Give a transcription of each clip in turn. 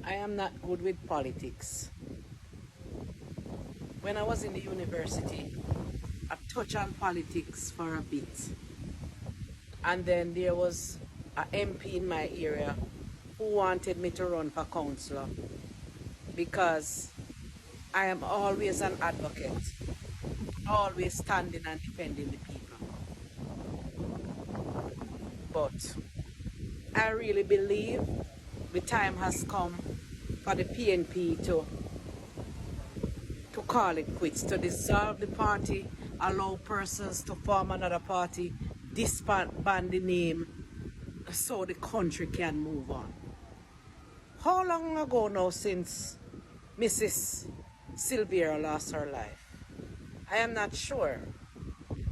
I am not good with politics. When I was in the university, I touched on politics for a bit. And then there was an MP in my area who wanted me to run for councillor because I am always an advocate, always standing and defending the people. But I really believe the time has come for the PNP to call it quits, to dissolve the party, allow persons to form another party, disband the name so the country can move on. How long ago now since Mrs. Sylvia lost her life? I am not sure,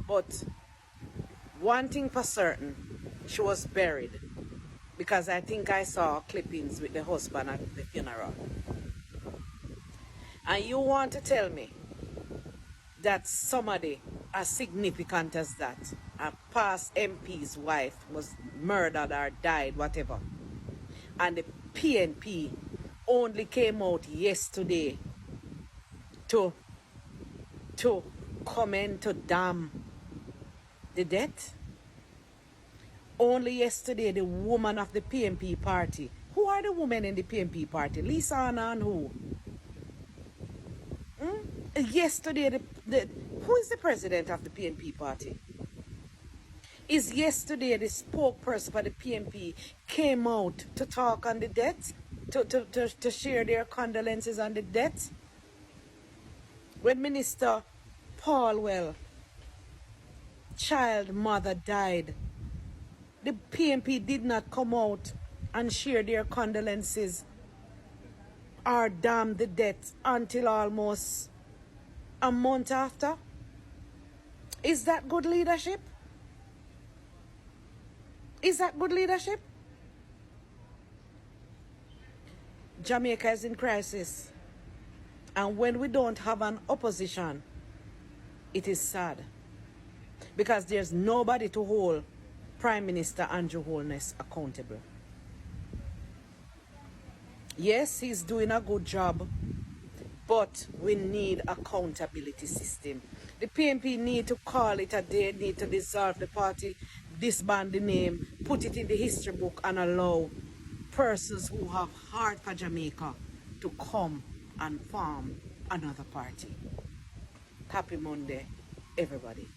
but one thing for certain, she was buried, because I think I saw clippings with the husband at the funeral. And you want to tell me that somebody as significant as that, a past MP's wife, was murdered or died, whatever, and the PNP only came out yesterday to comment to damn the death? Only yesterday, the woman of the PNP party. Who are the women in the PNP party? Lisa Anna and who? Yesterday, who is the president of the PNP party? Is yesterday the spokesperson for the PNP came out to talk on the death? To share their condolences on the death? When Minister Paulwell, child mother, died, the PNP did not come out and share their condolences or damn the death until almost a month after. Is that good leadership? Is that good leadership? Jamaica is in crisis. And when we don't have an opposition, it is sad. Because there's nobody to hold Prime Minister Andrew Holness accountable. Yes, he's doing a good job, but we need accountability system. The PNP need to call it a day, need to dissolve the party, disband the name, put it in the history book, and allow persons who have heart for Jamaica to come and form another party. Happy Monday, everybody.